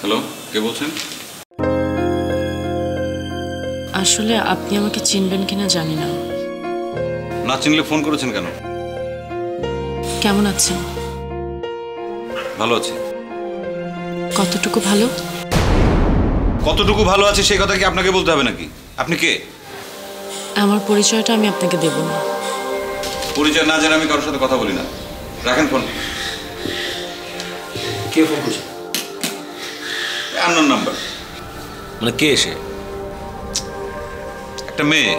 Hello, কে বলছেন? আসলে আপনি আমাকে চিনবেন কিনা জানি না। না চিনলে ফোন করেছেন কেন? কেমন আছেন? ভালো আছি। কতটুকু ভালো? কতটুকু ভালো আছি সেই কথা কি আপনাকে বলতে হবে নাকি? আপনি কে? আমার পরিচয়টা আমি আপনাকে দেব না। পরিচয় না জেনে আমি কারোর সাথে কথা বলি না। রাখেন ফোন। কে ফোন করছে? Unknown number. মানে কে এসে? একটা মেয়ে।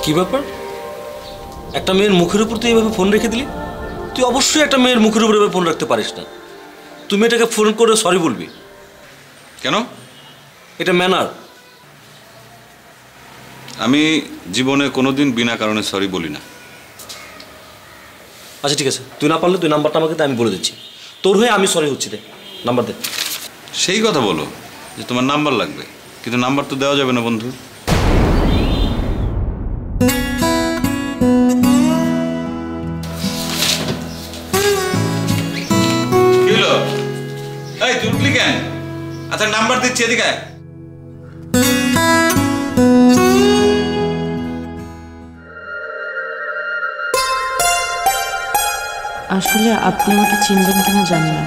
কি ব্যাপার? একটা মেয়ের মুখের উপর তুই এভাবে ফোন রেখে দিলি? তুই অবশ্যই একটা মেয়ের মুখের উপর এভাবে ফোন রাখতে পারিস না। তুমি এটাকে ফোন করে সরি বলবি। কেন? এটা ম্যানার। আমি জীবনে কোনোদিন বিনা কারণে সরি বলি না। আচ্ছা ঠিক আছে, তুই না পারলে তুই নাম্বারটা আমাকে দে, আমি বলে দিচ্ছি। তোর হয়ে আমি সরি হচ্ছি রে। নাম্বার দে। সেই কথা বলো যে তোমার নাম্বার লাগবে, কিন্তু নাম্বার তো দেওয়া যাবে না বন্ধু। কি হলো? এই তুই উঠলি কেন? আচ্ছা নাম্বার দিচ্ছি, এদিকে আয়। আসলে আপনি আমাকে চিনবেন কিনা জানি না।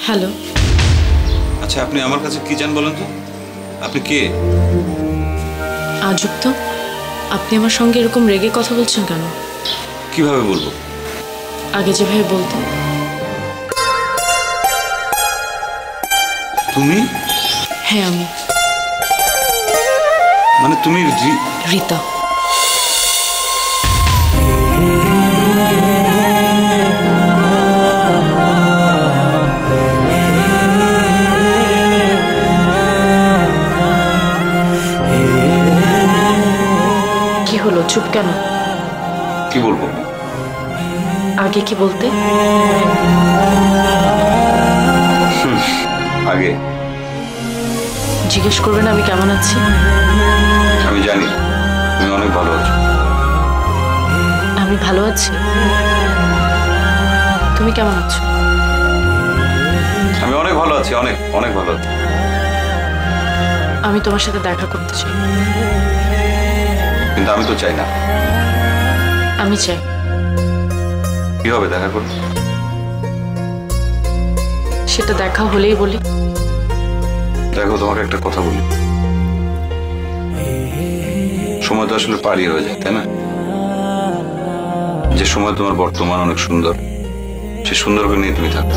হ্যালো। আচ্ছা আপনি আমার কাছে কি চান বলেন তো? আপনি কে? আজব তো, আপনি আমার সঙ্গে এরকম রেগে কথা বলছেন কেন? কিভাবে বলবো? আগে যেভাবে বলতেন। তুমি? হ্যাঁ আমি। মানে তুমি রিতা। কি হলো, চুপ কেন? কি বলবো? আগে কি বলতে? আগে জিজ্ঞেস করবেন আমি কেমন আছি? আমি জানি তুমি অনেক ভালো আছো। আমি ভালো আছি। তুমি কেমন আছো? আমি অনেক ভালো আছি, অনেক অনেক ভালো আছি। আমি তোমার সাথে দেখা করতে চাই। কিন্তু আমি তো চাই না। আমি চাই। কি হবে দেখা করতে? সেটা দেখা হলেই বলি। দেখো তোমাকে একটা কথা বলি, সময় তো আসলে পারি হয়ে যায়, তাই না? যে সময় তোমার বর্তমান অনেক সুন্দর, সে সুন্দরকে নিয়ে তুমি থাকো।